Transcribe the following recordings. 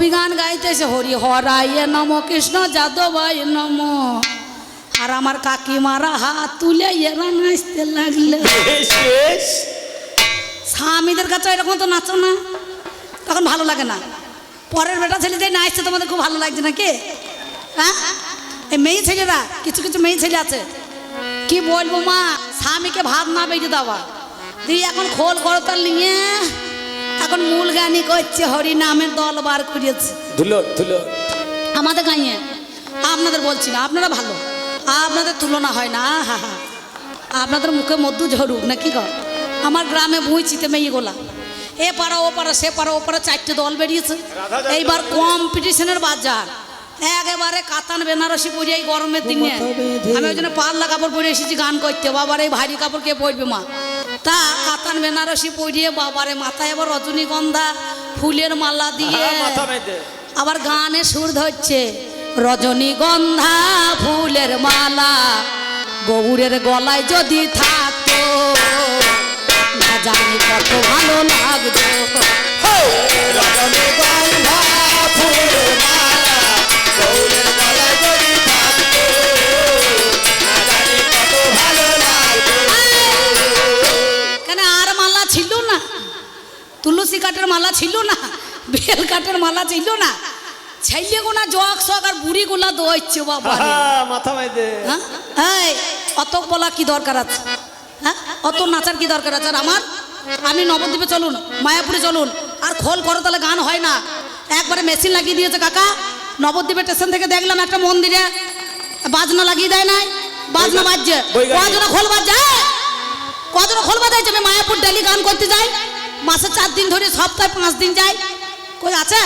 কবি গান গাইতেছে হরি হরায় নম কৃষ্ণ যাদবায় নম। আর আমার কাকিমারা হাত তুলে এরা নাচতে লাগলে। স্বামীদের কাছে এরকম তো নাচো না, তখন ভালো লাগে না। পরের বেটা ছেলে যে নাচছে তোমাদের খুব ভালো লাগছে নাকি? হ্যাঁ, এই মেয়ে ছেলেরা কিছু কিছু মেয়ে ছেলে আছে, কি বলবো মা, স্বামীকে ভাত না বেঁধে দেওয়া, তুই এখন খোল করতাল নিয়ে এখন মূল গানি করছে, হরি নামের দল বার করিয়েছে আমাদের গাঁয়ে। আপনাদের বলছি না, আপনারা ভালো, আপনাদের তুলনা হয় না। হা হা, আপনাদের মুখে মধু ঝরুক না কি কর। আমার গ্রামে বুঝছিতে মেয়েগুলা এ পাড়া ও পাড়া সে পাড়া ও পাড়া 4টে দল বেরিয়েছে। এইবার কম্পিটিশনের বাজার, একেবারে কাতান বেনারসি পরে এই গরমের দিনে আমি ওই জন্য পাল্লা কাপড় পরে এসেছি গান করতে। বাবার এই ভারী কাপড় কে পরবে মা, তা কাতান বেনারসি পরিয়ে বাবারে মাথায় আবার রজনীগন্ধা ফুলের মালা দিয়ে আবার গানে সুর ধরছে, রজনীগন্ধা ফুলের মালা গৌরের গলায় যদি থাকতো না জানি কত ভালো লাগতো। রজনীগন্ধা ফুলের মালা গৌরের গলায় যদি থাকতো না জানি কত ভালো লাগতো। কেন আর মালা ছিল না? তুলসী কাঠের মালা ছিল না? বেল কাঠের মালা ছিল না? ছেলে গোনা জগ সগ আর বুড়ি গুলা দোয়াচ্ছে বাবা মাথা মাইদে। হ্যাঁ, অত বলা কি দরকার আছে? হ্যাঁ, অত নাচার কি দরকার আছে? আর আমার আপনি নবদ্বীপে চলুন, মায়াপুরে চলুন, আর খোল করো তাহলে গান হয় না। একবারে মেশিন লাগিয়ে দিয়েছে কাকা। নবদ্বীপে স্টেশন থেকে দেখলাম একটা মন্দিরে বাজনা লাগিয়ে দেয় নাই, বাজনা বাজছে, কজন খোল বাজছে, কজন খোল বাজাইছে। আমি মায়াপুর ডেলি গান করতে যাই, মাসে 4 দিন ধরে, সপ্তাহে 5 দিন যাই। কই আছে?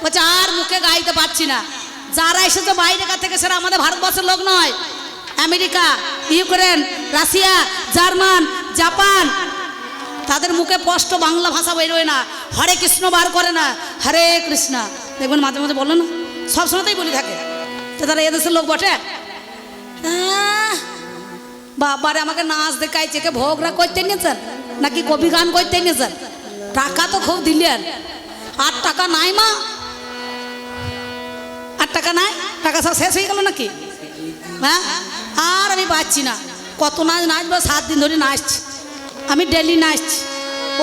বলছে আর মুখে গাইতে পারছি না। যারা এসেছে বাইরে থেকে সেটা আমাদের ভারতবর্ষের লোক নয়, America, Ukraine, Russia, German, Japan, তাদের মুখে স্পষ্ট বাংলা ভাষা বেরোয় না, হরে কৃষ্ণ বার করে না, হরে কৃষ্ণ দেখবেন মাঝে মাঝে বলো না, সবসময়তেই বলি থাকে। তো তারা এদেশের লোক বটে। বাবারে আমাকে নাচ দেখাইছে, কে ভোগরা করতে নিয়েছেন নাকি কবি গান করতে নিয়েছেন? টাকা তো খুব দিলেন, 8 টাকা নাই মা, 8 টাকা নাই, টাকা সব শেষ হয়ে গেল নাকি? হ্যাঁ, আর আমি পাচ্ছি না। কত নাচ নাচবো, 7 দিন ধরে নাচছি আমি, ডেলি নাচছি।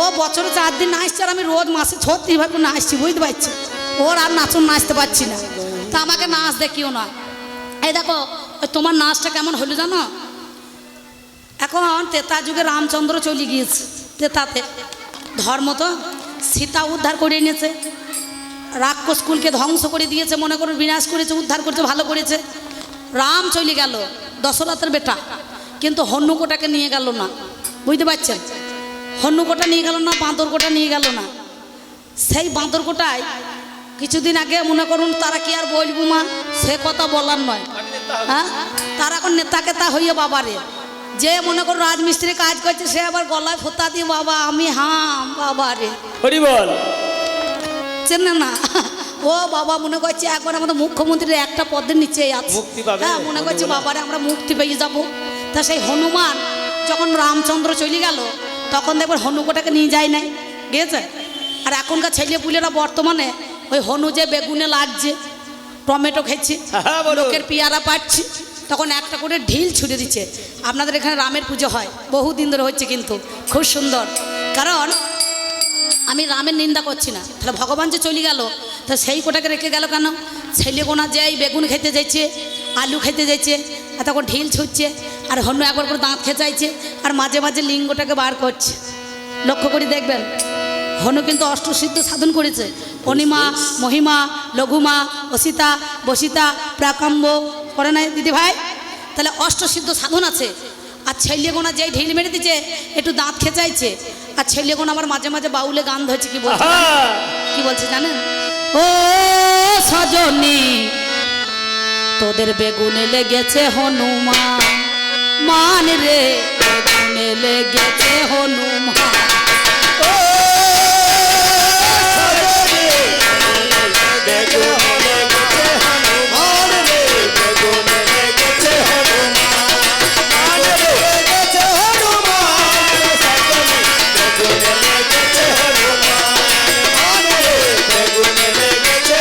ও বছরে 4 দিন নাচছে, আর আমি রোজ মাসে 36 ভাবে নাচছি, বুঝতে পারছি। ওর আর নাচুন নাচতে পারছি না, তা আমাকে নাচ দেখিও না। এই দেখো তোমার নাচটা কেমন হলো জানো? এখন তেতা যুগে রামচন্দ্র চলে গিয়েছে, তেতাতে ধর্ম তো সীতা উদ্ধার করে এনেছে, রাক্ষস কুলকে ধ্বংস করে দিয়েছে, মনে করুন বিনাশ করেছে, উদ্ধার করছে, ভালো করেছে। রাম চলে গেল, দশরথের বেটা, কিন্তু হন্যুকোটাকে নিয়ে গেল না, বুঝতে পারছেন? হন্যুকোটা নিয়ে গেল না, বাঁদরকোটা নিয়ে গেল না। সেই বাঁদরকোটায় কিছুদিন আগে মনে করুন, তারা কি আর বলবো মা, সে কথা বলার নয়। হ্যাঁ, তারা এখন নেতাকে তা হইয়ে বাবারে, যে মনে করুন রাজমিস্ত্রি কাজ করছে, সে আবার গলায় ফোঁতা দিয়ে বাবা আমি হাম বাবারে হরি বল চেনে না। ও বাবা মনে করছে একবার আমাদের মুখ্যমন্ত্রীর একটা পদের নিচে আছে, হ্যাঁ মনে করছে বাবারে আমরা মুক্তি পেয়ে যাব। তা সেই হনুমান যখন রামচন্দ্র চলে গেল, তখন দেখবেন হনুকোটাকে নিয়ে যায় নাই, গিয়েছে। আর এখনকার ছেলে পুলেরা বর্তমানে ওই হনু যে বেগুনে লাগছে, টমেটো খেয়েছে, লোকের পেয়ারা পাচ্ছে, তখন একটা করে ঢিল ছুড়ে দিচ্ছে। আপনাদের এখানে রামের পুজো হয়, বহুদিন ধরে হচ্ছে, কিন্তু খুব সুন্দর। কারণ আমি রামের নিন্দা করছি না, তাহলে ভগবান যে চলে গেল, তা সেই কোটাকে রেখে গেল কেন? ছেলে গোনা যে বেগুন খেতে যাইছে, আলু খেতে যাইছে, আর তখন ঢিল ছুটছে, আর হনু একবার করে দাঁত খেঁচাইছে, আর মাঝে মাঝে লিঙ্গটাকে বার করছে। লক্ষ্য করে দেখবেন, হনু কিন্তু অষ্টসিদ্ধ সাধন করেছে, অনিমা, মহিমা, লঘুমা, অসিতা, বসিতা, প্রাকাম্ব করে নাই দিদি ভাই? তাহলে অষ্টসিদ্ধ সাধন আছে। আর ছেলে গোনা যেই ঢিল মেরে দিচ্ছে, একটু দাঁত খেঁচাইছে, আর ছেলে গোনা আমার মাঝে মাঝে বাউলে গান ধরছে। কি বলছে, কি বলছে জানেন? ও সজনী তোদের বেগুনে লেগেছে হনুমান, মান রে বেগুনে লেগেছে হনুমান। ও সজনী বেগুনে লেগেছে হনুমান রে, বেগুনে লেগেছে হনুমান, মান রে লেগেছে হনুমান, সজনী বেগুনে লেগেছে হনুমান, মান রে বেগুনে লেগেছে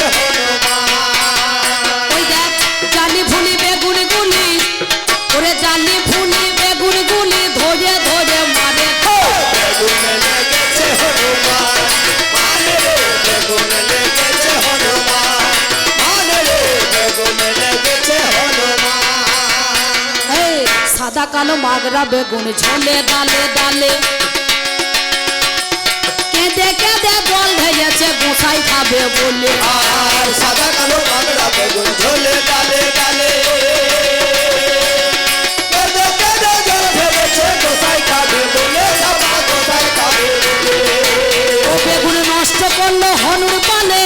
সাদা কালো মাগরা বেগুন ঝোলে ডালে ডালে কেঁদে কেঁদে জল ঢেলেছে গোসাই খাবে বলে আর সাদা কালো বাংলা বেগুন ঝোলে ডালে ডালে কেঁদে কেঁদে জল ঢেলেছে গোসাই খাবে বলে বাবা গোসাই খাবে বলে ও বেগুন নষ্ট করলো হনুর পালে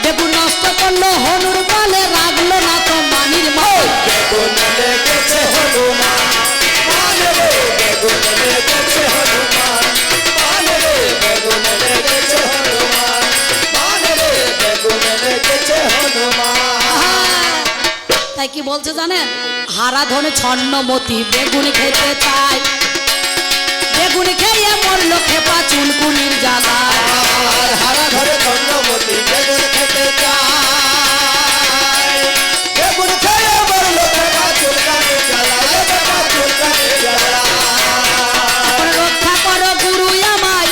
বেগুন নষ্ট করলো হনুর পালে রাখলো না তো মানির মাল বেগুন লেগেছে হনুমান মানে রে বেগুন লেগেছে হনুমান মানে রে বেগুন লেগেছে হনুমান মানে রে বেগুন লেগেছে হনুমান তাই কি বলছে জানেন হারা ধনে ছন্নমতি বেগুন খেতে চায় বেগুন খেয়ে মরলো খেপা চুলকুনির জ্বালায় আর হারা ধরে ধন্যমতি বেগুন খেতে চায় বেগুন খেয়ে মরলো বেটা চুলকানি জ্বালায় বেটা চুলকানি জ্বালায় এখন রক্ষা করো গুরু আমায়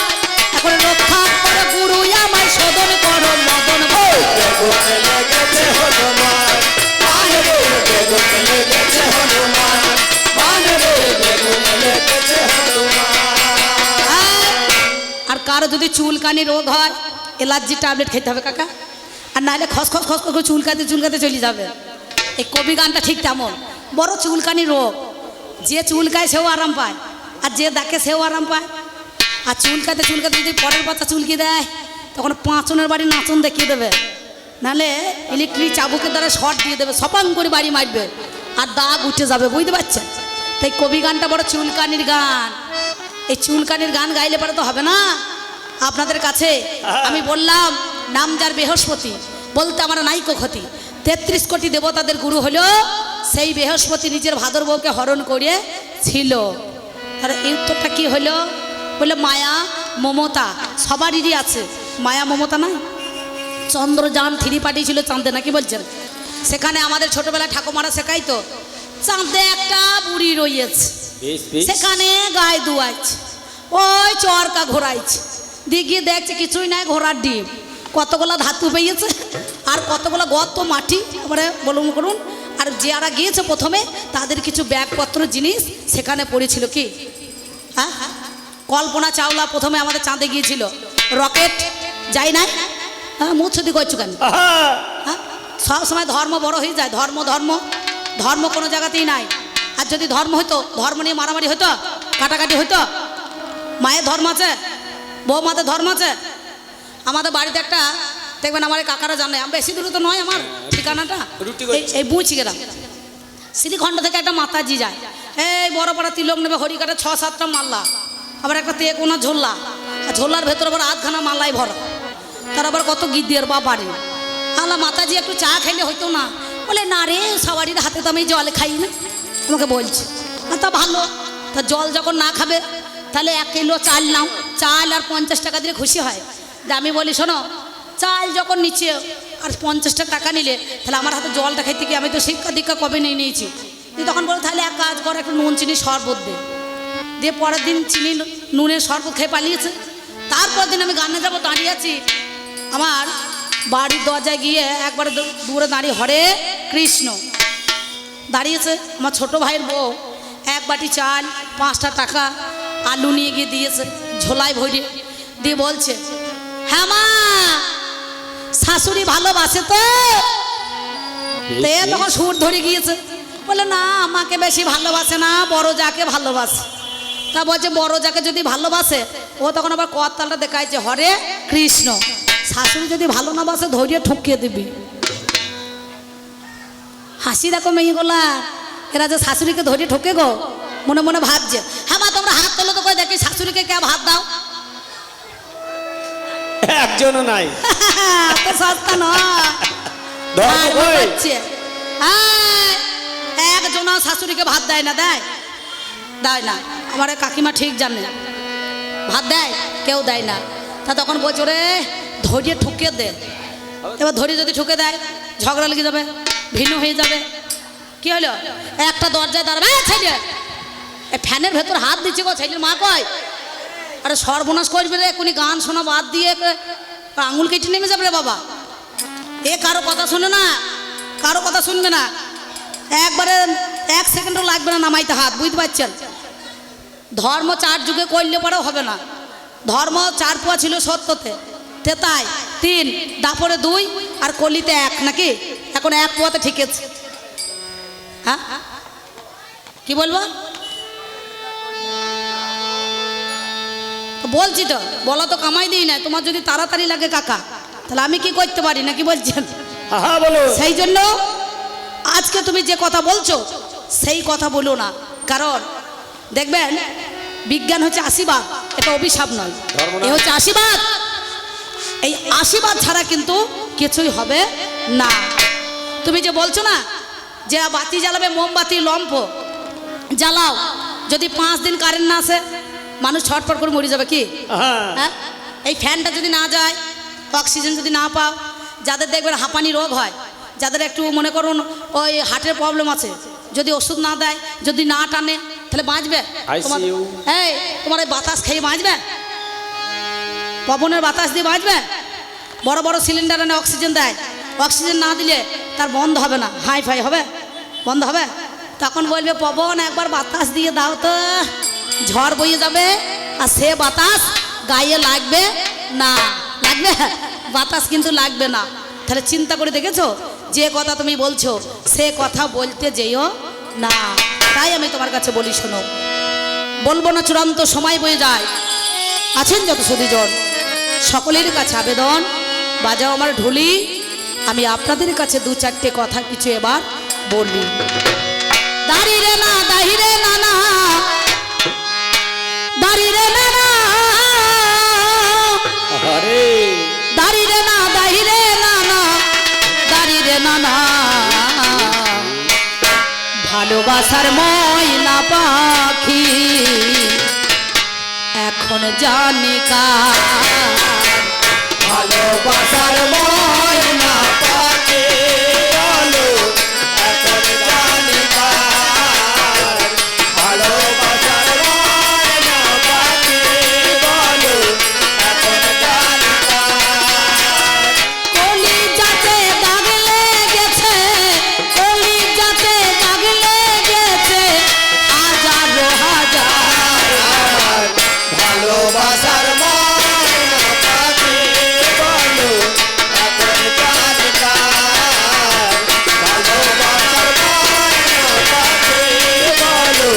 এখন রক্ষা করো গুরু আমায় শোধন করো মদন ভাই বেগুন লেগেছে হনুমান মানে রে বেগুন লেগেছে হনুমান মানে রে বেগুন লেগেছে হনুমান আর কারো যদি চুলকানি রোগ হয় এলার্জি ট্যাবলেট খেতে হবে কাকা আর নাহলে খসখস খস করে চুলকাতে চুলকাতে চলে যাবে এই কবি গানটা ঠিক তেমন বড় চুলকানি রোগ যে চুলকায় সেও আরাম পায় আর যে দেখে সেও আরাম পায় আর চুলকাতে চুলকাতে যদি পরের বাচ্চা চুলকি দেয় তখন পাঁচনের বাড়ি নাচন দেখিয়ে দেবে নাহলে ইলেকট্রিক চাবুকের দ্বারা শর্ট দিয়ে দেবে সপাং করে বাড়ি মারবে আর দাগ উঠে যাবে বুঝতে পারছেন তাই কবি গানটা বড় চুলকানির গান এই চুলকানির গান গাইলে পরে তো হবে না আপনাদের কাছে আমি বললাম নাম যার বৃহস্পতি বলতে আমার নাইকো ক্ষতি 33 কোটি দেবতাদের গুরু হলো সেই বৃহস্পতি নিজের ভাদর বউকে হরণ করে ছিল তার এই উত্তরটা কি হলো বলে মায়া মমতা সবারই আছে মায়া মমতা নাই চন্দ্রযান 3 পাঠিয়েছিল চাঁদে নাকি বলছেন সেখানে আমাদের ছোটবেলায় ঠাকুমারা শেখাইতো চাঁদে একটা বুড়ি রয়েছে সেখানে গায়ে দুয়াইছে ওই চরকা ঘোরাইছে দিকে দেখছে কিছুই নাই ঘোড়ার ডিম কতগুলো ধাতু পেয়েছে আর কতগুলো গর্ত মাটি এবারে বলুন করুন আর যারা গিয়েছে প্রথমে তাদের কিছু ব্যাগপত্র জিনিস সেখানে পড়েছিল কি হ্যাঁ কল্পনা চাওলা প্রথমে আমাদের চাঁদে গিয়েছিল রকেট যাই নাই হ্যাঁ মুছুদি করছো কেন হ্যাঁ সব সময় ধর্ম বড় হয়ে যায় ধর্ম ধর্ম ধর্ম কোনো জায়গাতেই নাই আর যদি ধর্ম হতো ধর্ম নিয়ে মারামারি হতো কাটাকাটি হতো মায়ের ধর্ম আছে বৌমাদের ধর্ম আছে আমাদের বাড়িতে একটা দেখবেন আমার এই কাকারা জানে আমি বেশি দূরে তো নয় আমার ঠিকানাটা এই বুঝি গেলাম শ্রীখণ্ড থেকে একটা মাতাজি যায় এই বড় বড় তিলক নেবে হরিকাটা 6-7টা মাল্লা আবার একটা তে কোনা ঝোল্লা আর ঝোল্লার ভেতরে আবার আধখানা মাল্লাই ভরা তার আবার কত গিদ্দের বা বাড়ি আল্লাহ মাতাজি একটু চা খাইলে হইতো না বলে না রে সবারই হাতে তো আমি জল খাই না আমাকে বলছে তা ভালো তা জল যখন না খাবে তাহলে 1 কিলো চাল নাও চাল আর 50 টাকা দিয়ে খুশি হয় আমি বলি শোনো চাল যখন নিচ্ছে আর 50 টাকা নিলে তাহলে আমার হাতে জলটা খাইতে কি আমি তো শিক্ষা দীক্ষা কবে নিয়েছি তখন বলো তাহলে এক কাজ করে একটু নুন চিনি শরবত দিয়ে পরের দিন চিনি নুনের শরবত খেয়ে পালিয়েছে তারপর দিন আমি গানে যাবো দাঁড়িয়ে আছি আমার বাড়ির দরজায় গিয়ে একবারে দূরে দাঁড়িয়ে হরে কৃষ্ণ দাঁড়িয়েছে আমার ছোট ভাইয়ের বউ 1 বাটি চাল 5টা টাকা আলু নিয়ে গিয়ে দিয়েছে ঝোলায় ভরে দিয়ে বলছে হ্যাঁ মা শাশুড়ি ভালোবাসে তো তখন সুর ধরে গিয়েছে বলে না আমাকে বেশি ভালোবাসে না বড় যাকে ভালোবাসে তা বলছে বড় যাকে যদি ভালোবাসে ও তখন আবার করতালটা দেখাইছে হরে কৃষ্ণ শাশুড়ি যদি ভালো না বাসে ধৈর্য ঠকিয়ে দিবি হাসি দেখো মেয়েগুলা এরা যে শাশুড়িকে ধৈর্য ঠকে গো মনে মনে ভাবছে হ্যাঁ মা তোমরা হাত তোলো তো করে দেখি শাশুড়িকে কে ভাত দাও একজনও নাই তো সস্তা নয় একজন শাশুড়িকে ভাত দেয় না দেয় না আমার কাকিমা ঠিক জানে ভাত দেয় কেউ দেয় না তা তখন বলছো রে ধৈর্য ঠুকিয়ে দে এবার ধৈর্য যদি ঠুকে দেয় ঝগড়া লেগে যাবে ভিন্ন হয়ে যাবে কি হলো একটা দরজায় দাঁড়াবে ছেলে ফ্যানের ভেতর হাত দিচ্ছে গো ছেলের মা কয় আরে সর্বনাশ করবে রে এখনই গান শোনা বাদ দিয়ে আঙুল কেটে নেমে যাবে রে বাবা কারো কথা শোনে না কারো কথা শুনবে না একবারে এক সেকেন্ডও লাগবে না নামাইতে হাত, বুঝতে পারছেন? ধর্ম 4 যুগে করলে পরেও হবে না। ধর্ম 4 পোয়া ছিল সত্যতে, তেতায় 3, দাপরে 2 আর কলিতে 1 নাকি? এখন 1 পোয়াতে ঠিক আছে। হ্যাঁ কি বলবো? তো বলছি তো, বলা তো কামাই দিই না। তোমার যদি তাড়াতাড়ি লাগে কাকা, তাহলে আমি কি করতে পারি না, কি বলছেন? হ্যাঁ বলো। সেই জন্য আজকে তুমি যে কথা বলছো সেই কথা বলো না। কারণ দেখবেন বিজ্ঞান হচ্ছে আশীর্বাদ, এটা অভিশাপ নয়, এ হচ্ছে আশীর্বাদ। এই আশীর্বাদ ছাড়া কিন্তু কিছুই হবে না। তুমি যে বলছো না যে বাতি জ্বালাবে, মোমবাতি লম্ফ জ্বালাও, যদি 5 দিন কারেন্ট না আসে মানুষ ছটফট করে মরে যাবে কি? হ্যাঁ, এই ফ্যানটা যদি না যায়, অক্সিজেন যদি না পাও, যাদের দেখবেন হাঁপানি রোগ হয়, যাদের একটু মনে করুন ওই হার্টের প্রবলেম আছে, যদি ওষুধ না দেয়, যদি না টানে, তাহলে বাঁচবে? তোমার এই বাতাস খেয়ে বাঁচবে? পবনের বাতাস দিয়ে বাঁচবে? বড় বড় সিলিন্ডার এনে অক্সিজেন দেয়, অক্সিজেন না দিলে তার বন্ধ হবে না, হাই ফাই হবে, বন্ধ হবে। তখন বলবে পবন একবার বাতাস দিয়ে দাও তো, ঝড় বইয়ে যাবে, আর সে বাতাস গায়ে লাগবে না। লাগবে? বাতাস কিন্তু লাগবে না। তাহলে চিন্তা করে দেখেছো, যে কথা তুমি বলছো সে কথা বলতে যেও না। তাই আমি তোমার কাছে বলি, শোনো, বলবো না চূড়ান্ত সময় বয়ে যায়। আছেন যত সুধীজন, সকলের কাছে আবেদন, বাজাও আমার ঢুলি, আমি আপনাদের কাছে 2-4টে কথা কিছু এবার বলি। দাঁড়িয়ে না দাহিরে নানা, দাঁড়িয়ে না দাঁড়িয়ে না দাহিরে নানা, দাঁড়িয়ে নানা, ভালোবাসার ময়না পাখি এখন জানি কার, ভালোবাসার ময়না পাখি বলো এখন জানি কার, ভালোবাসার ময়না পাখি বলো এখন জানি কার। কলি যাতে দাগ লেগেছে, কলি যাতে দাগ লেগেছে, হাজারো হাজার, ভালোবাসার ময়না পাখি বলো এখন জানি কার, ভালোবাসার ময়না পাখি বলো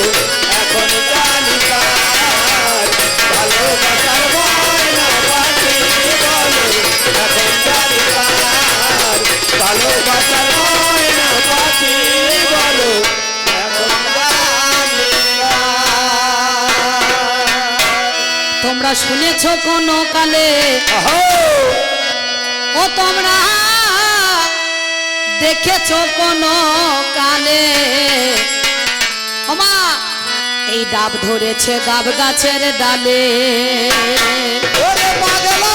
এখন জানি কার, ভালোবাসার ময়না পাখি বলো এখন জানি কার, ভালোবাসার ময়না পাখি বলো এখন জানি কার। তোমরা শুনেছো কোনো কালে, ও তোমরা দেখেছো কোনো কালে, ওমা এই ডাব ধরেছে গাব গাছের ডালে, ওরে পাগলা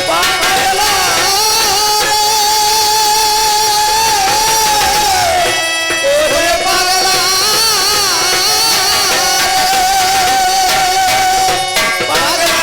পাগলা ওরে পাগলা পাগলা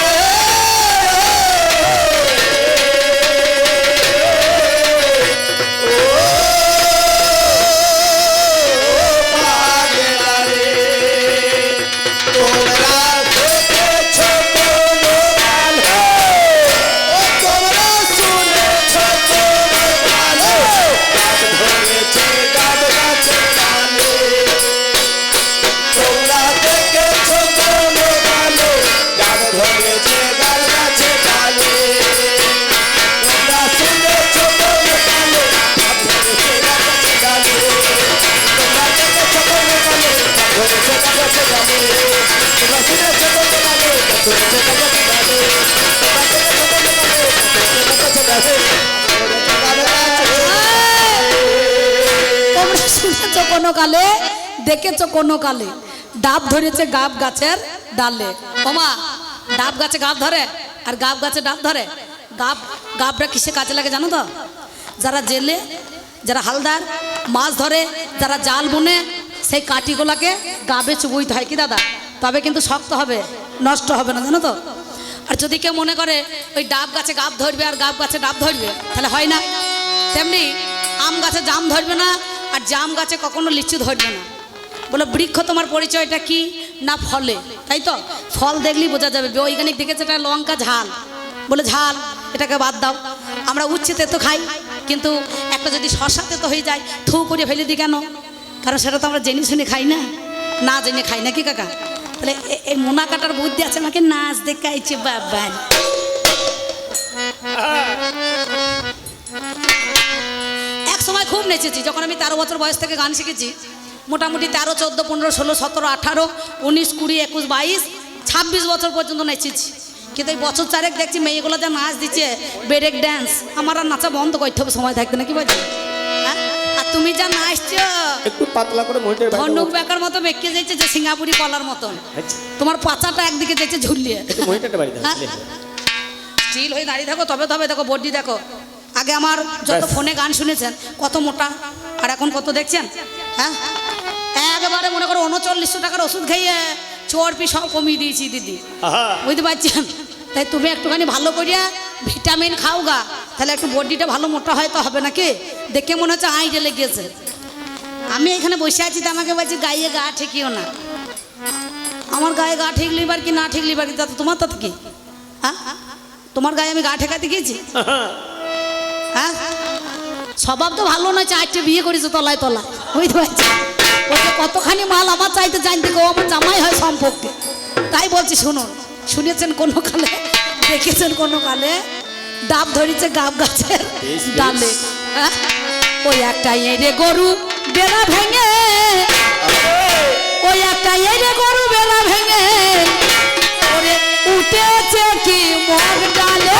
তোমরা শুনেছো কোনো কালে, দেখেছো কোনো কালে, ডাব ধরেছে গাব গাছের ডালে। ওমা ডাব গাছে গাব ধরে আর গাব গাছে ডাব ধরে। গাবরা কিসে কাজে লাগে জানো তো? যারা জেলে, যারা হালদার মাছ ধরে, যারা জাল বুনে, সেই কাঠিগুলোকে গাবে চুবইতে হয় কি দাদা, তবে কিন্তু শক্ত হবে, নষ্ট হবে না, জানো তো? আর যদি কেউ মনে করে ওই ডাব গাছে গাব ধরবে আর গাব গাছে ডাব ধরবে, তাহলে হয় না। তেমনি আম গাছে জাম ধরবে না আর জাম গাছে কখনো লিচু ধরবে না। বলে বৃক্ষ তোমার পরিচয়টা কি না ফলে, তাই তো? ফল দেখলেই বোঝা যাবে। বৈজ্ঞানিক দেখেছে এটা লঙ্কা ঝাল, বলে ঝাল এটাকে বাদ দাও। আমরা উচ্ছে তেতো খাই, কিন্তু একটা যদি শশা তেতো হয়ে যায় থু করে ফেলে দিই কেন? কারণ সেটা তো আমরা জেনে শুনে খাই না, না জেনে খাই নাকি কাকা? তাহলে এই মোনা কাটার বুদ্ধি আছে আমাকে নাচ দেখাইছে বাবা। এক সময় খুব নেচেছি, যখন আমি 13 বছর বয়স থেকে গান শিখেছি। মোটামুটি 13, 14, 15, 16, 17, 18, 19, 20, 21, 22, 26 বছর পর্যন্ত নেচেছি। কিন্তু এই বছর চারেক দেখছি মেয়েগুলো যা নাচ দিচ্ছে ব্রেক ড্যান্স, আমার আর নাচা বন্ধ করতে হবে সময় থাকতে নাকি বলছি। হ্যাঁ, আর তুমি যা নাচছো একটু পাতলা করে মইটার বাইরে ধনুক বেকার মতো বেঁকে যাচ্ছে যে সিঙ্গাপুরি কলার মতন। তোমার পাচাটা একদিকে যাচ্ছে ঝুলিয়ে। একটু মইটার বাইরে দাও। স্টিল হয়ে দাঁড়িয়ে থাকো, তবে তবে দেখো বডি দেখো। আগে আমার যত ফোনে গান শুনেছেন কত মোটা, আর এখন কত দেখছেন। হ্যাঁ, একেবারে মনে করো 3900 টাকার ওষুধ খাইয়ে চর্বি সব কমিয়ে দিয়েছি দিদি, বুঝতে পারছেন? তাই তুমি একটুখানি ভালো করিয়া ভিটামিন খাও গা, তাহলে একটু বডিটা ভালো মোটা হয় তো হবে নাকি? দেখে মনে হচ্ছে আইডে লেগেছে। আমি এখানে বসে আছি তো আমাকে বলছি গায়ে গা ঠেকিও না। আমার গায়ে গা ঠেকলি বার কি না ঠেকলি বার কি তা তোমার তাতে কি? হ্যাঁ, তোমার গায়ে আমি গা ঠেকাতে গিয়েছি? হ্যাঁ, স্বভাব তো ভালো নয়, 4টে বিয়ে করেছে তলায় তলায়, বুঝতে পারছি। ওকে কতখানি মাল আমার চাইতে জানতে গো, আমার জামাই হয় সম্পর্কে। তাই বলছি শুনুন, শুনেছেন কোনো কালে, দেখেছেন কোনো কালে ডাব ধরেছে গাব গাছের ডালে। হ্যাঁ, ওই একটা এরে গরু বেড়া ভেঙে, ওই একটা এরে গরু বেড়া ভেঙে ওরে উঠেছে কি মগ ডালে।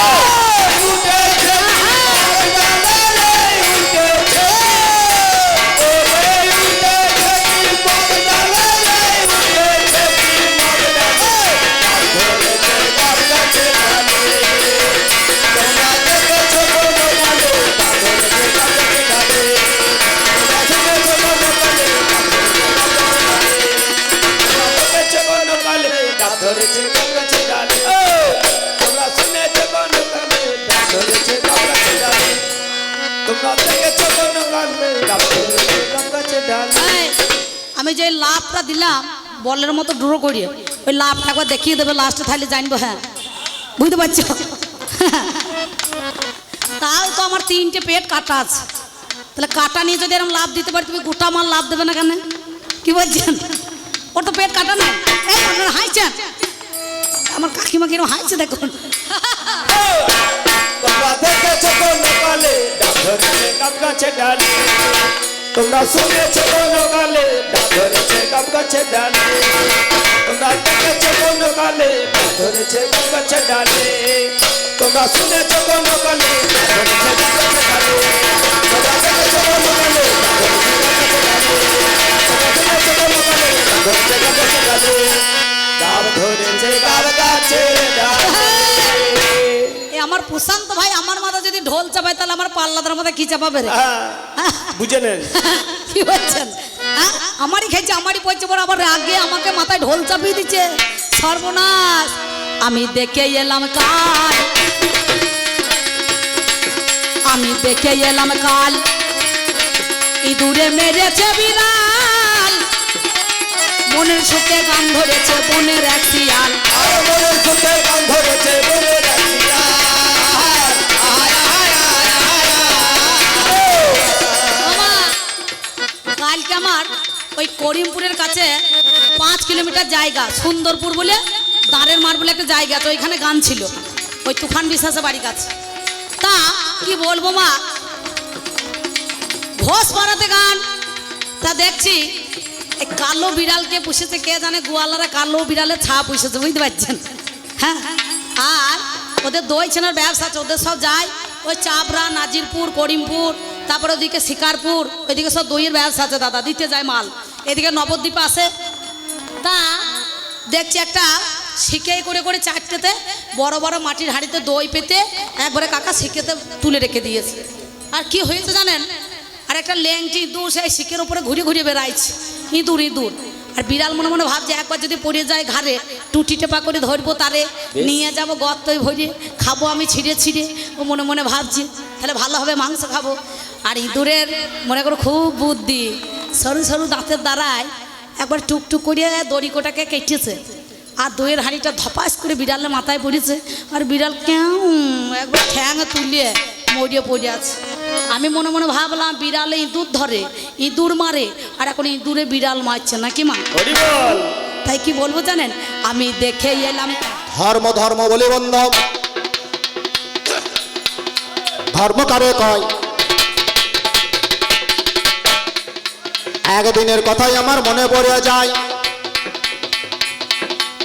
আমি যে লাভটা দিলাম বলের মতো ড্র করিয়ে, ওই লাভটা একবার দেখিয়ে দেবে লাস্টে, তাহলে জানবো। হ্যাঁ, বুঝতে পারছো? তাও তো আমার 3টে পেট কাটা আছে, তাহলে কাটা নিয়ে যদি এরকম লাভ দিতে পারি, তুমি গোটা মাল লাভ দেবে না কেন? কি বলছেন? ও তো পেট কাটা না। আপনারা হাসছেন, আমার কাকিমা কিরকম হাসছে দেখুন। তোমরা শুনেছো কোন কালে ডাব ধরেছে গাব গাছে ডালে, তোমরা দেখেছো কোন কালে ডাব ধরেছে গাব গাছে ডালে, তোমরা শুনেছো কোন কালে ডাব ধরেছে গাব গাছে ডালে, তোমরা দেখেছো কোন কালে ডাব ধরেছে গাব গাছে ডালে। আমার প্রশান্ত ভাই আমার মাথা যদি ঢোল চাপায়, তাহলে আমার পাল্লাদার মাথা কি চাপাবে রে? বুঝে নেন কি বলছেন? হ্যাঁ, আমারই খেয়েছে, আমারই পড়ছে, বড় আবার আগে আমাকে মাথায় ঢোল চাপিয়ে দিচ্ছে। সর্বনাশ! আমি দেখে এলাম কাল, আমি দেখে এলাম কাল ইঁদুরে মেরেছে বিড়াল, মনের সুখে গান ধরেছে বনের এক শিয়াল। মনের সুখে গান ধরেছে বনের এক শিয়াল। কালকে আমার ওই করিমপুরের কাছে 5 কিলোমিটার জায়গা, সুন্দরপুর বলে দাঁড়ের মার বলে একটা জায়গা, তো ওইখানে গান ছিল, ওই তুফান বিশ্বাসের বাড়ির কাছে। তা কি বলবো মা, ঘোষ পাড়াতে গান। তা দেখছি এই কালো বিড়ালকে পুষেছে কে জানে, গোয়ালারা কালো বিড়ালের ছাপ পুষেছে, বুঝতে পারছেন? হ্যাঁ, আর ওদের দই ছানার ব্যবসা আছে, ওদের সব যায় ওই চাপড়া, নাজিরপুর, করিমপুর, তারপরে ওদিকে শিকারপুর, ওইদিকে সব দইয়ের ব্যবসা আছে দাদা, দিতে যায় মাল। এদিকে নবদ্বীপে আসে। তা দেখছি একটা শিকেই করে করে 4টেতে বড় বড় মাটির হাঁড়িতে দই পেতে একবারে কাকা শিকেতে তুলে রেখে দিয়েছে। আর কি হয়েছে জানেন, আর একটা ল্যাংটি ইঁদুর সেই শিকের উপরে ঘুরে ঘুরে বেড়াইছে, ইঁদুর ইঁদুর। আর বিড়াল মনে মনে ভাবছে একবার যদি পড়ে যায় ঘাড়ে টুটি টেপা করে ধরবো তারে নিয়ে যাবো গর্তই ভরে খাবো আমি ছিঁড়ে ছিঁড়ে। ও মনে মনে ভাবছে তাহলে ভালো হবে মাংস খাবো। আর ইঁদুরের মনে করো খুব বুদ্ধি, সরু সরু দাঁতের দ্বারায় একবার টুকটুক করিয়ে দড়িকোটাকে কেটেছে আর দইয়ের হাঁড়িটা ধপাস করে বিড়ালের মাথায় পড়েছে। আর বিড়াল কেউ একবার ঠ্যাং তুলিয়ে মরিয়ে পড়ে আছে। আমি মনে মনে ভাবলাম বিড়ালে ইঁদুর ধরে, ইঁদুর মারে, আর এখন ইঁদুরে বিড়াল মারছে নাকি মা? তাই কি বলবো জানেন, আমি দেখে এলাম ধর্ম ধর্ম বলে বন্ধ, ধর্ম কারে কয়? একদিনের কথাই আমার মনে পড়ে যায়।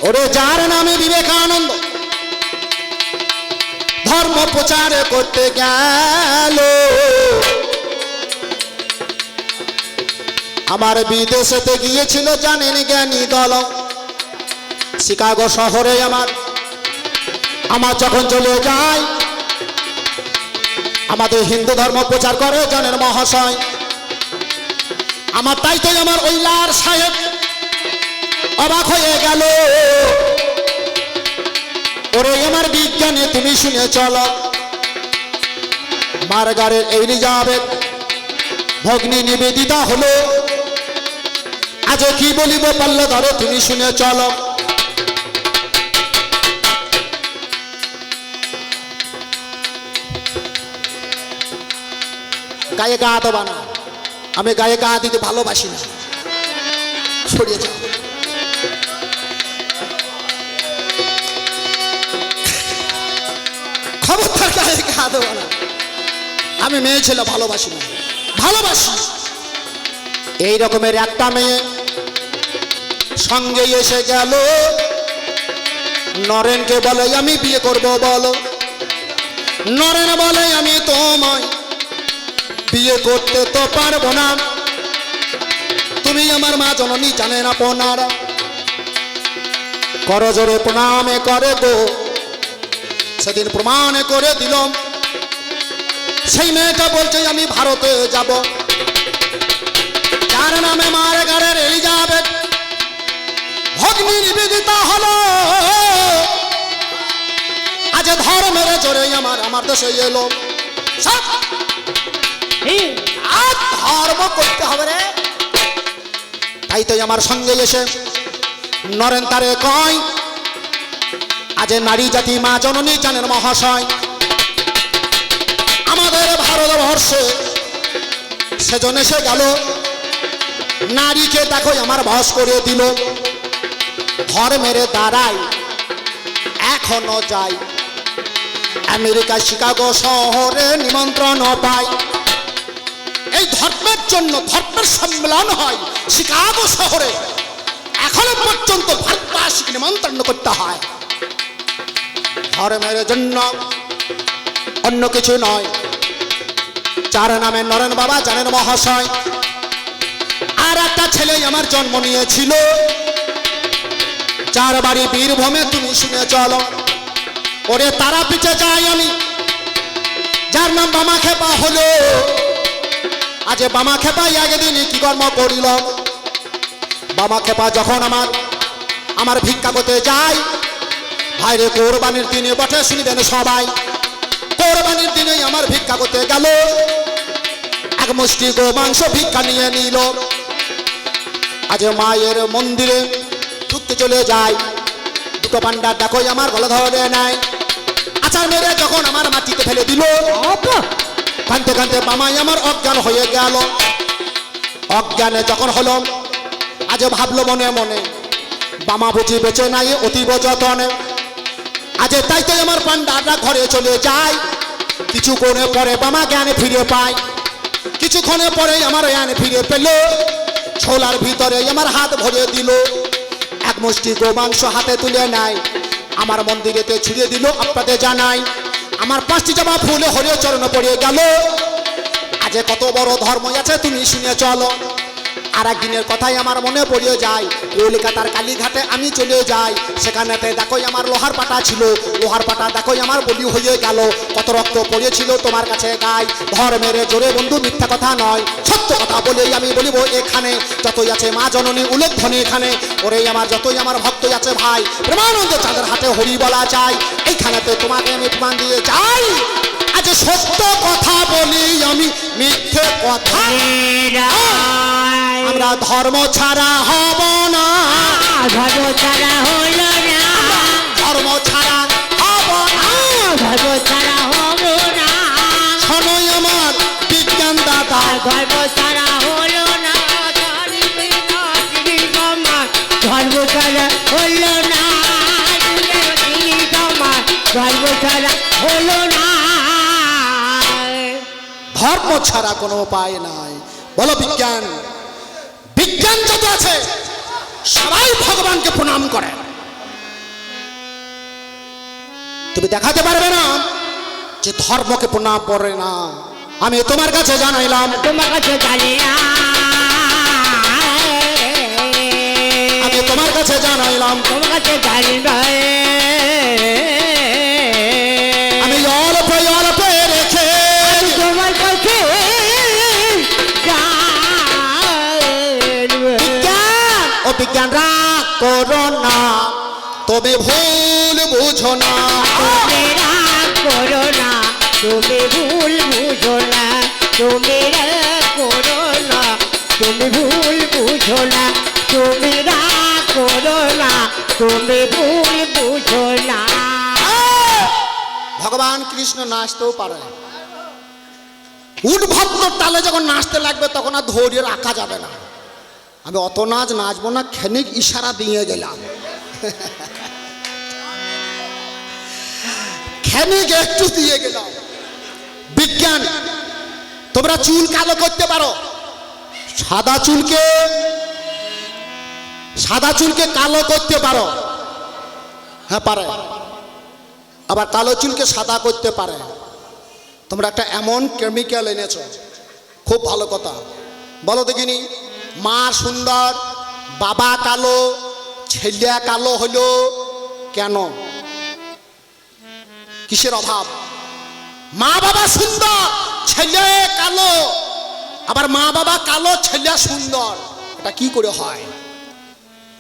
ওরে যার নামে বিবেকানন্দ ধর্ম প্রচার করতে গেল, আমার বিদেশেতে গিয়েছিল জানেন জ্ঞানী দল। শিকাগো শহরে আমার যখন চলে যায়, আমাদের হিন্দু ধর্ম প্রচার করে জানেন মহাশয়। আমার তাই তো আমার ওইলার সাহেব অবাক হয়ে গেল। ওরে আমার বিজ্ঞানে তুমি শুনে চলো, মারগারের এলিজাবেথ ভগ্নী নিবেদিতা হলো, আজ কি বলিব পাল্ল ধরে তুমি শুনে চলো। গায়ে গা দেবা না, আমি গায়ে গা দিতে ভালোবাসি না, সরিয়ে যাও। খবরদার গায়ে গা দেবা না, আমি মেয়ে ছেলে ভালোবাসি না, ভালোবাসি। এই রকমের একটা মেয়ে সঙ্গে এসে গেল, নরেনকে বলে আমি বিয়ে করব বলো। নরেন বলে আমি তোমায় বিয়ে করতে তো পারবো না, তুমি আমার মা জননী জানেন আপনারা। করজোরে প্রণামে করে গো, সেদিন প্রমাণ করে দিলাম। সেই মেয়েটা বলছে আমি ভারতে যাব, যার নামে মারগারের এলিজাবেথ ভগ্নী নিবেদিতা হলো, আজ ধর্মের জোরে আমার দেশে এলো। আর ধর্ম করতে হবে রে, তাই তো আমার সঙ্গে এসে নরেন তারে কয়, আজ নারী জাতি মা জননী জানেন মহাশয়। আমাদের ভারতবর্ষে সেজন এসে গেল, নারীকে দেখো আমার বস করে দিল। ধর্মের দ্বারাই এখনো যাই আমেরিকা শিকাগো শহরে নিমন্ত্রণ পাই। এই ধর্মের জন্য ধর্মের সম্মেলন হয় শিকাগো শহরে, এখনো পর্যন্ত ভারতবাসীকে নিমন্ত্রণ করতে হয়। ধর্মের জন্য অন্য কিছু নয়, যার নামে নরেন বাবা জানেন মহাশয়। আর একটা ছেলে আমার জন্ম নিয়েছিল, যার বাড়ি বীরভূমে তুমি শুনে চলো। ওরে তারা পিছে যাই আমি, যার নাম বামা খেপা হলো। আজ বামা খেপা একদিন কি কর্ম করিল। বামা খেপা যখন আমার ভিক্ষা করতে যায়, ভাইরে কোরবানির দিনে বটে শুনবেন সবাই। কোরবানির দিনে আমার ভিক্ষা করতে গেল, এক মুষ্টি গো মাংস ভিক্ষা নিয়ে নিল। আজ মায়ের মন্দিরে ঢুকতে চলে যায়, দুটো পান্ডার দেখো আমার গলা ধরে নাই। আচার মেরে যখন আমার মাটিতে ফেলে দিল, কাঁদতে কাঁদতে মামাই আমার অজ্ঞান হয়ে গেল। অজ্ঞানে যখন হলো, আজ ভাবলো মনে মনে বামা বুঝি বেঁচে নাই অতীব যতনে। আজ তাই তো আমার পান্ডাররা ঘরে চলে যায়। কিছুক্ষণে পরে বামা জ্ঞানে ফিরে পায়, কিছুক্ষণে পরে আমার জ্ঞান ফিরে পেল। ছোলার ভিতরে আমার হাত ভরে দিল, এক মুষ্টি গোমাংস হাতে তুলে নেয়, আমার মন্দিরেতে ছুঁড়ে দিল। আপনাদের জানাই আমার 5টি জবা ফুলে হরিয় চরণ পড়ে গেল। আজ কত বড় ধর্ম আছে তুমি শুনে চলো। আর একদিনের কথাই আমার মনে পড়ে যায়, কলকাতার কালীঘাটে আমি চলে যাই, সেখানেতে দেখোই আমার লোহার পাটা ছিল, লোহার পাটা দেখোই আমার বলি হয়ে গেল, কত রক্ত পড়েছিল তোমার কাছে গায়, ধর মেরে জোরে বন্ধু মিথ্যা কথা নয়, সত্য কথা বলেই আমি বলিব এখানে, যতই আছে মা জননী উল্লেখধ্বনি এখানে, ওরে আমার যতই আমার ভক্ত আছে ভাই, প্রেমানন্দ চাঁদের হাতে হরি বলা যায়, এইখানেতে তোমাকে আমি প্রমাণ দিয়ে যাই, আজ সত্য কথা বলি আমি মিথ্যে কথা, আমরা ধর্ম ছাড়া হব না, ধর্ম ছাড়া হলো না, ধর্ম ছাড়া হব না, ধর্ম ছাড়া হলো না, শোনোই আমার বিজ্ঞান দাদা, ধর্ম ছাড়া হলো না, ধর্ম ছাড়া হলো না, ধর্ম ছাড়া হলো না, ধর্ম ছাড়া কোনো উপায় নাই। বলো বিজ্ঞান, বিজ্ঞান যত আছে সবাই ভগবানকে প্রণাম করে, তুমি দেখাতে পারবে না যে ধর্মকে প্রণাম করে না, আমি তোমার কাছে জানাইলাম, তোমার কাছে জানি না, আমি তোমার কাছে জানাইলাম, তোমার কাছে জানি না, আমি অল্প অল্প রেখে তোমার কাছে বিজ্ঞান, ও বিজ্ঞান রাগ করো না, তুমি ভুল বুঝো না, তুমি রাগ করো না, তুমি ভুল বুঝো না, তুমি রাগ করো না, তুমি ভুল বুঝো না, তুমি রাগ করো না, তুমি ভুল বুঝো না। ভগবান কৃষ্ণ নাচতেও পারে, উদ্ভক্ত তালে যখন নাচতে লাগবে তখন আর ধৈর্য রাখা যাবে না, আমি অত নাচ নাচবো না, ক্ষণিক ইশারা দিয়ে গেলাম, ক্ষণিক একটু দিয়ে গেলাম। বিজ্ঞান, তোমরা চুল কালো করতে পারো, সাদা চুলকে কালো করতে পারো, হ্যাঁ পারে, আবার কালো চুলকে সাদা করতে পারে, তোমরা একটা এমন কেমিক্যাল এনেছো, খুব ভালো কথা, বলো দেখিনি, মা সুন্দর বাবা কালো ছেলে কালো হলো কেন, কিসের অভাব, মা বাবা সুন্দর ছেলে কালো, আবার মা বাবা কালো ছেলে সুন্দর, এটা কি করে হয়,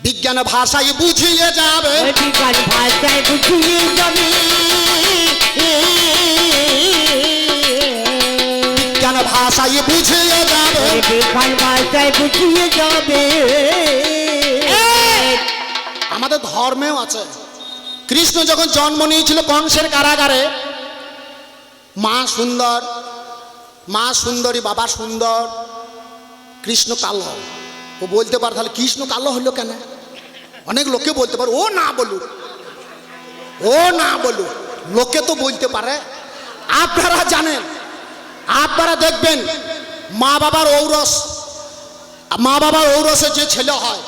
বিজ্ঞান ভাষায় বুঝিয়ে যাবে, বিজ্ঞান ভাষায় বুঝিয়ে যাবে, বিজ্ঞান ভাষায় বুঝিয়ে যাবে, বিজ্ঞান ভাষায় বুঝিয়ে যাবে। আমাদের ধর্মেও আছে, কৃষ্ণ যখন জন্ম নিয়েছিল কংসের কারাগারে, মা সুন্দর, মা সুন্দরী বাবা সুন্দর, কৃষ্ণ কালো, ও বলতে পারে তাহলে কৃষ্ণ কালো হলো কেন, অনেক লোকে বলতে পারে, ও না বলুক, ও না বলুক, লোকে তো বলতে পারে, আপনারা জানেন, আপনারা দেখবেন মা বাবার ঔরসে যে ছেলে হয়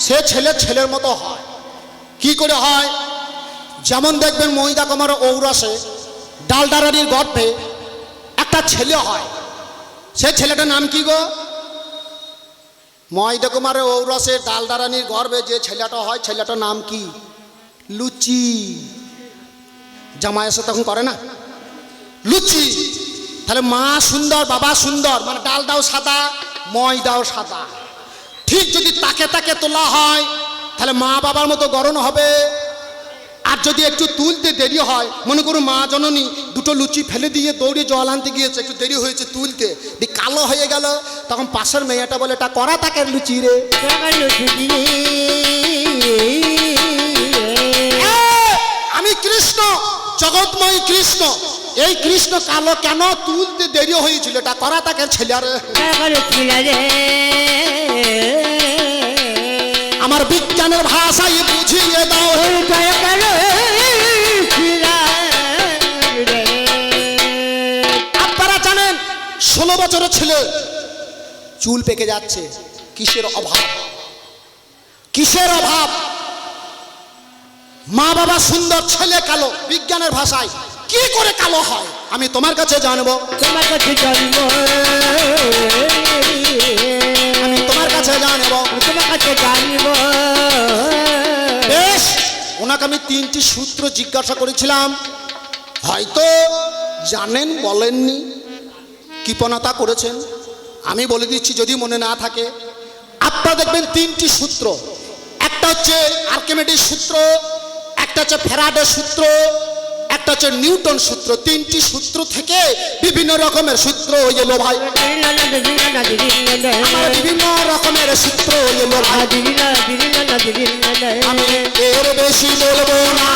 সে ছেলের মতো হয়, কি করে হয়, যেমন দেখবেন মহিদা কুমার ঔরসে ডালডারানির গর্ভে একটা ছেলে হয়, সে ছেলেটার নাম কি গো, মহিদা কুমারের ঔরসে ডালডারানির গর্ভে যে ছেলেটা হয় ছেলেটার নাম কি, লুচি, জামাই এসে তখন করে না লুচি, তাহলে মা সুন্দর বাবা সুন্দর, মানে ডালটাও সাদা ময়দাও সাদা, ঠিক যদি তাকে তাকে তোলা হয় তাহলে মা বাবার মতো গরম হবে, আর যদি একটু তুলতে দেরি হয়, মনে করুন মা জননী দুটো লুচি ফেলে দিয়ে দৌড়ে জল আনতে গিয়েছে, একটু দেরি হয়েছে তুলতে, দিয়ে কালো হয়ে গেল, তখন পাশের মেয়েটা বলে এটা করা তাকে লুচি রে, আমি কৃষ্ণ জগৎময় কৃষ্ণ, এই কৃষ্ণ কালো কেন, তুলতে দেরি হয়েছিল, এটা করা তাকে ছেলে রে, আমার বিজ্ঞানের ভাষায় বুঝিয়ে দাও, আপনারা জানেন 16 বছরের ছেলে চুল পেকে যাচ্ছে, কিসের অভাব, কিসের অভাব, মা বাবা সুন্দর ছেলে কালো, বিজ্ঞানের ভাষায় কি করে কালো হয় আমি তোমার কাছে জানবো, তোমার কাছে জানবো, আমি তোমার কাছে ওনাকে আমি 3টি সূত্র জিজ্ঞাসা করেছিলাম, হয়তো জানেন, বলেননি, কৃপণতা করেছেন। আমি বলে দিচ্ছি যদি মনে না থাকে। আপনারা দেখবেন 3টি সূত্র, একটা হচ্ছে আর্কিমিডিস সূত্র, একটা হচ্ছে ফ্যারাডের সূত্র, একটা হচ্ছে নিউটন সূত্র। 3টি সূত্র থেকে বিভিন্ন রকমের সূত্র হয়ে গেল ভাই, আমার বিভিন্ন রকমের সূত্র হয়ে গেল ভাই। আমি এর বেশি বলবো না।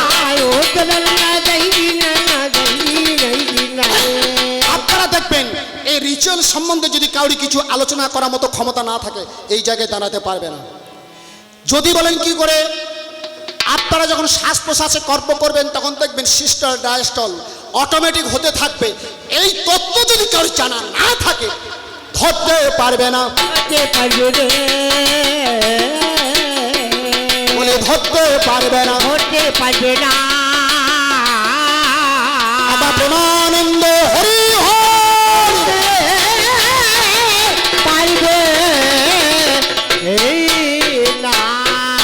আপনারা দেখবেন এই রিচুয়াল সম্বন্ধে যদি কাউরি কিছু আলোচনা করার মতো ক্ষমতা না থাকে, এই জায়গায় দাঁড়াতে পারবে না। যদি বলেন কি করে, আপনারা যখন শ্বাস প্রশ্বাসে কর্ম করবেন তখন দেখবেন সিস্টল ডায়াস্টল অটোমেটিক হতে থাকবে। এই তত্ত্ব যদি কারো জানা না থাকে ধরতে পারবে না, বলে ধরতে পারবে না, আবার প্রেমানন্দ হরি হর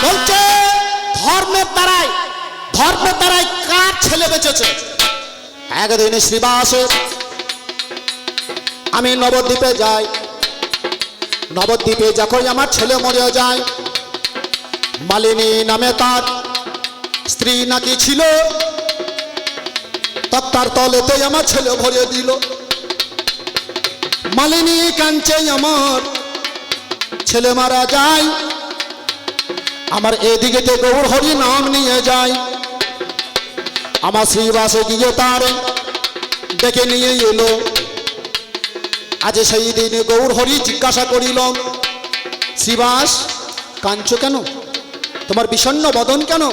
বলছে ধর্মের দ্বারাই কার ছেলে বেঁচেছে। একদিন শ্রীবাসে আমি নবদ্বীপে যাই। নবদ্বীপে যখন আমার ছেলে মরে যায়, মালিনী নামে তার স্ত্রী নাকি ছিল, তার তলেতে আমার ছেলে ভরে দিল। মালিনী কাঞ্চে আমার ছেলে মারা যায়, আমার এদিকেতে গৌর হরি নাম নিয়ে যায়। আমার শ্রীবাসে গিয়ে তার ডেকে নিয়ে এলো। আজ সেই দিন গৌর হরি জিজ্ঞাসা করিল, শ্রীবাস কাঞ্চ কেন, তোমার বিষণ্ণ বদন কেন?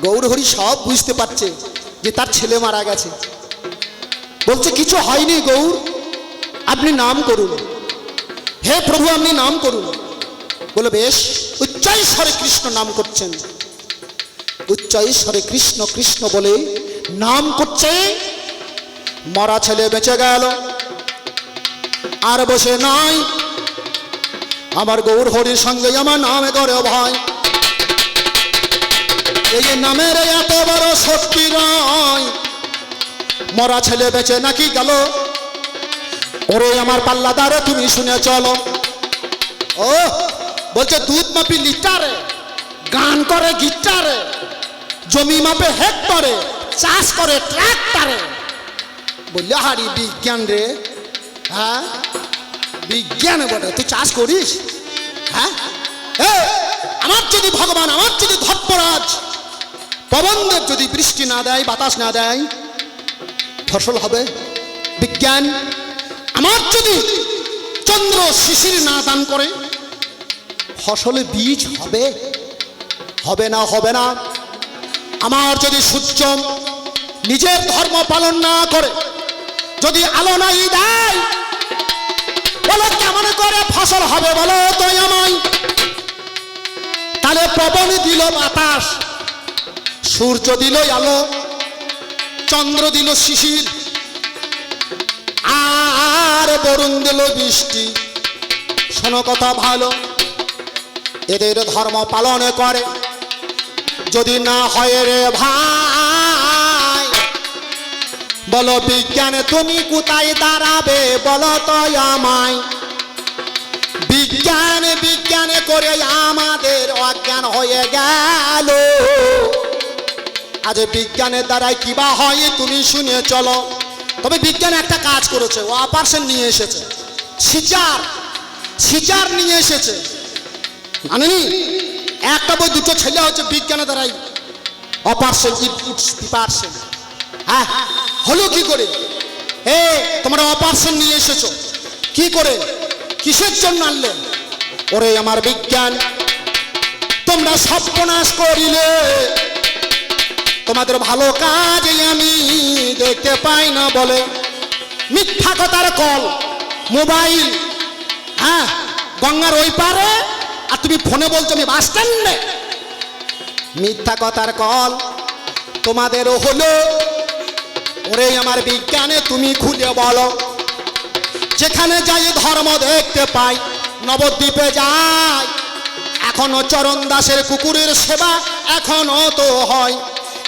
গৌর হরি সব বুঝতে পারছে যে তার ছেলে মারা গেছে। বলছে কিছু হয়নি গৌর, আপনি নাম করুন, হে প্রভু আপনি নাম করুন। বলে বেশ। উচ্চৈঃস্বরে কৃষ্ণ নাম করছেন, উচ্চৈঃস্বরে কৃষ্ণ কৃষ্ণ বলে নাম করছে। মরা ছেলে বেঁচে গেল, আর বসে নাই। আমার গৌর হরির সঙ্গে আমার নামে করে ভয়। এই নামের এত বড় শক্তি নয়, মরা ছেলে বেঁচে নাকি গেল। ওরে আমার পাল্লাদারে তুমি শুনে চলো। ও বলছে দুধ মাপি লিটারে, গান করে গিটারে, জমি মাপে হেক্টরে, চাষ করে ট্রাক্টরে। বললে হারি বিজ্ঞান রে, হ্যাঁ বিজ্ঞান বটে, তুই চাষ করিস? হ্যাঁ আমার যদি ভগবান, আমার যদি ধর্মরাজ পবনদেব যদি বৃষ্টি না দেয়, বাতাস না দেয়, ফসল হবে? বিজ্ঞান। আমার যদি চন্দ্র শিশির না দান করে, ফসলে বীজ হবে? হবে না, হবে না। আমার যদি সূর্য নিজের ধর্ম পালন না করে, যদি আলো নাই দেয়, বলো কেমন করে ফসল হবে বলো তো আমায়? তাহলে পবন দিল বাতাস, সূর্য দিল আলো, চন্দ্র দিল শিশির, আর বরুণ দিল বৃষ্টি। শোনো কথা ভালো, এদের ধর্ম পালন করে যদি না হয় রে ভাই, বলো বিজ্ঞানে তুমি কোথায় দাঁড়াবে বলো তো আমায়? বিজ্ঞানে বিজ্ঞানে করে আমাদের অজ্ঞান হয়ে গেল। আজ বিজ্ঞানের দ্বারাই কিবা হয় তুমি শুনে চলো। তবে বিজ্ঞান একটা কাজ করেছে, ও অপারেশন নিয়ে এসেছে, সিজার নিয়ে এসেছে। জানেনি একটা বই দুটো ছেলে হচ্ছে বিজ্ঞানের দ্বারাই অপারেশন, প্রিপারেশন। হ্যাঁ হলো কি করে? তোমরা অপারেশন নিয়ে এসেছো কি করে, কিসের জন্য আনলে? ওরে আমার বিজ্ঞান, তোমরা সর্বনাশ করিলে, তোমাদের ভালো কাজ আমি দেখতে পাই না বলে। মিথ্যা কথার কল, মোবাইল, হ্যাঁ গঙ্গার ওই পারে, আর তুমি ফোনে বলছো আমি বাস স্ট্যান্ডে। মিথ্যা কথার কল তোমাদেরও হলো। ওরে আমার বিজ্ঞানে তুমি খুলে বলো, যেখানে যাই ধর্ম দেখতে পাই, নবদ্বীপে যাই এখনো চরণ দাসের কুকুরের সেবা এখনো তো হয়,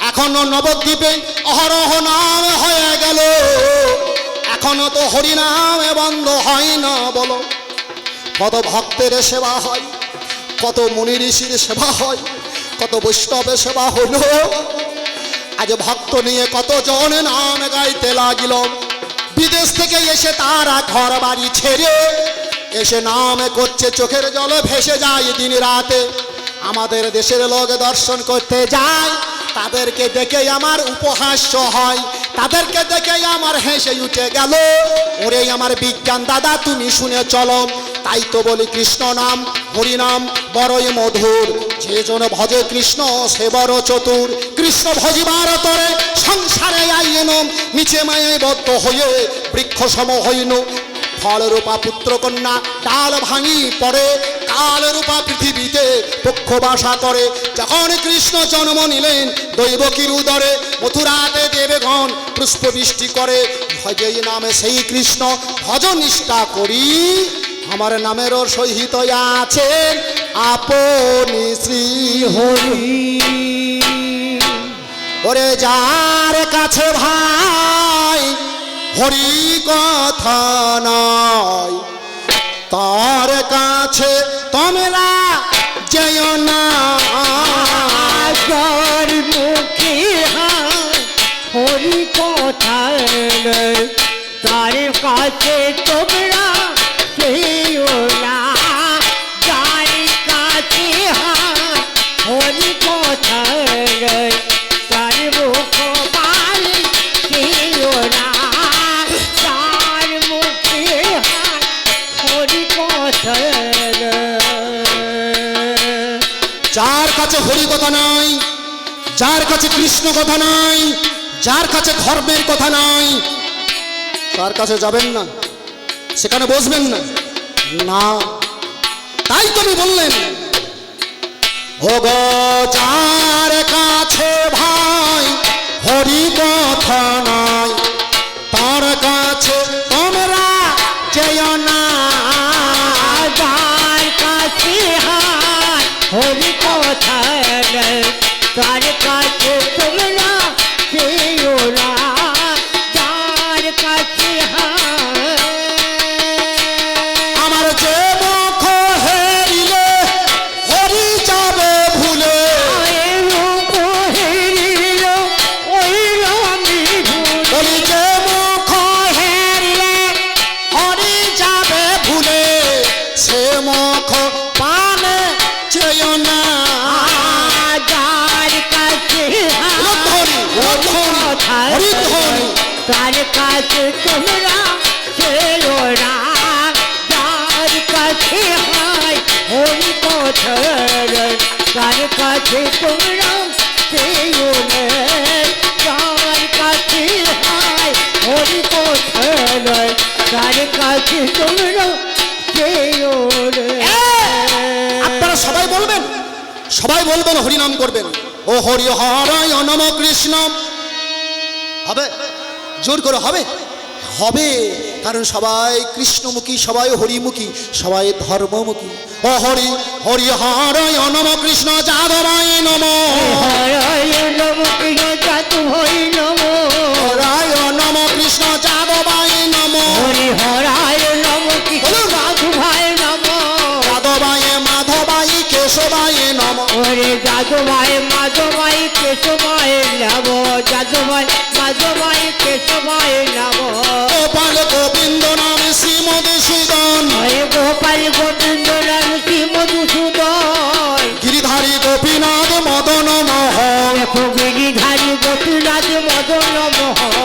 এখনো নবদ্বীপে অহরহ নাম হয়ে গেল, এখনো তো হরিনামে বন্ধ হয় না বলো। কত ভক্তের সেবা হয়, কত মুনি ঋষির সেবা হয়, কত বৈষ্ণবের সেবা হলো। আজ ভক্ত নিয়ে কতজন নাম গাইতে লাগিল। বিদেশ থেকে এসে তারা ঘর বাড়ি ছেড়ে এসে নাম করছে, চোখের জলে ভেসে যায় দিন রাতে। আমাদের দেশের লোক দর্শন করতে যায়, তাদেরকে দেখে আমার উপহাস্য হয়, তাদেরকে দেখে আমার হেসে উঠে গেল। ওরে আমার বিজ্ঞান দাদা তুমি শুনে চলো, তাই তো বলি কৃষ্ণ নাম হরিনাম বড়ই মধুর, যে জন ভজে কৃষ্ণ সে বড় চতুর। কৃষ্ণ ভজিবার তরে সংসারে আইন, নিচে মায়ে বদ্ধ হয়ে বৃক্ষ সম হইন। ফল রূপা পুত্র কন্যা ডাল ভাঙি পড়ে, কাল রূপা পৃথিবীতে পক্ষ বাসা করে। যখন কৃষ্ণ জন্ম নিলেন দৈবকীর উদরে, মথুরাতে দেবগণ পুষ্প বৃষ্টি করে। ভজেই নামে সেই কৃষ্ণ ভজ নিষ্ঠা করি, আমার নামেরও সহিত আছেন আপনি শ্রী হরি। ওরে যার কাছে ভাই হরি কথা নয়, তার কাছে তোমরা যেও না। যার মুখে হরি কথা নয়, তার কাছে তোমরা যেও না। যার কাছে হরি কথা নয়, তার মুখ বালি যেও না। যার মুখে হরি কথা নয়, যার কাছে হরি কথা নাই, যার কাছে কৃষ্ণ কথা নাই, যার কাছে ধর্মের কথা নাই, তার কাছে যাবেন না, সেখানে বসবেন না। না, তাই তুমি বললেন ও গো যার কাছে ভাই হরি কথা নাই, তার কাছে তোমরা যেও না। যার কাছে হরি কথা নয়, তার কাছে তোমরা যেও না। যার কাছে আমার যে মুখ হেরিলে হরি যাবে ভুলে, বলি যে মুখ হেরিলে হরি যাবে ভুলে, সে মুখ পানে চেয়েও না। যার কাছে হরিধ্বনি তার কাছে তোমরা যেও না। যার কাছে হরি কথা নয়, তার কাছে তোমরা যেও না। যার কাছে হরি কথা নয়, তার কাছে তোমরা যেও না। আপনারা সবাই বলবেন, সবাই বলবেন হরিনাম করবেন। ও হরি হরায় নম কৃষ্ণ। হবে জোর করে হবে, হবে, কারণ সবাই কৃষ্ণমুখী, সবাই হরিমুখী, সবাই ধর্মমুখী। ও হরি হরি হরায় নম কৃষ্ণ যাদবায় নম, হরায় নম কৃষ্ণ যাদবায় নম, হরায় নম কৃষ্ণ যাদবায় নম, হরি হরায় নম কৃষ্ণ যাদবায় নম, যাদবায় মাধবায় কেশবায় নম, হরে যাদবায় মাধবায় কেশবায় নম, যাদবায় মাধবায় কেশবায় নম। গোপাল গোবিন্দ নাম শ্রী মধুসূদন, হরে গোপাল গোবিন্দ নাম শ্রী মধুসূদন, গিরিধারী গোপীনাথ মদন মোহন, দেখো গিরিধারী গোপীনাথ মদন মোহন,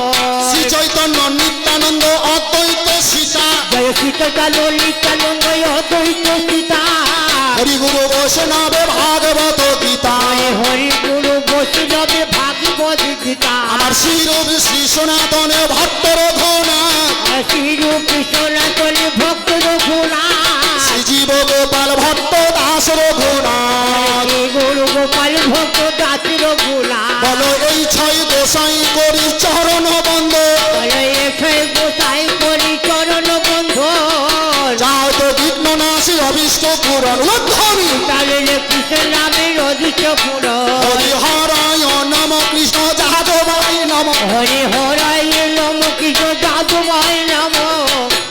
শ্রী চৈতন্য নিত্যানন্দ অদ্বৈত সীতা, জয় সীতা ললিতানন্দ অদ্বৈত সীতা, হরিগুরু বৈষ্ণবে ভাগবত গীতা, হরি গুরু বৈষ্ণবে ভাগবত গীতা, আমার শ্রীরূপ শ্রী সনাতনে ভক্ত রঘুনাথ, শ্রীরূপ সনাতন ভক্ত রঘুনাথ, শ্রী জীব গোপাল ভট্ট দাস রঘুনাথ। গুরু গোপাল ভক্ত দাস রঘুনাথ, বলো এই ছয় গোসাই করি চরণ বন্ধ, গোসাই করি চরণ বন্ধ, যাও তো বিঘ্ন নাশী অভিষ্ট পুরন ধ্বনি। তাহলে হরি হরাই নম কৃষ্ণ যাদবায় নম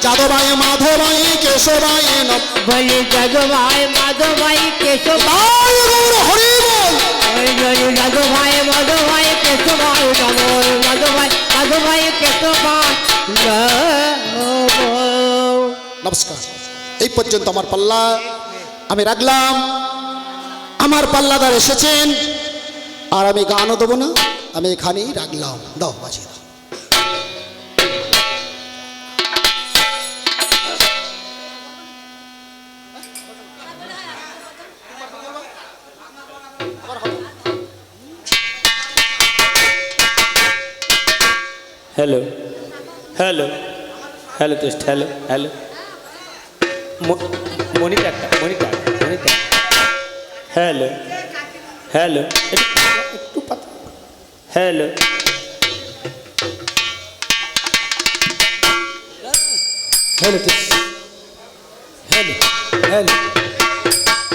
যাদবায় মাধবায় কেশবায় নম বলি যাদবায় মাধবাই কেশব তাই গৌর হরি বল। যাদবায় মাধবাই কেশবায় নম যাদবায় মাধবাই কেশবায় নমস্কার। এই পর্যন্ত আমার পাল্লা আমি রাখলাম। আমার পাল্লাদার এসেছেন আর আমি গানও দেবো না, আমি এখানেই রাখলাম। দাও বাজিয়ে দাও। Hello hello hello test hello hello monitor hello hello একটু পাতা hello hello test hello hello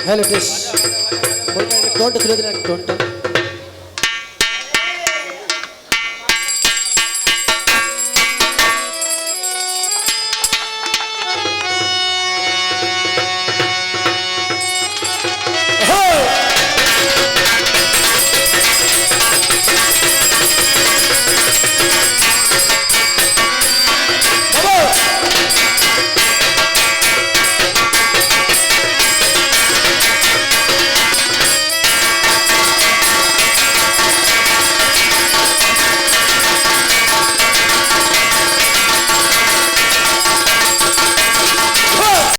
hello test টোনটা তুলে দিন টোনটা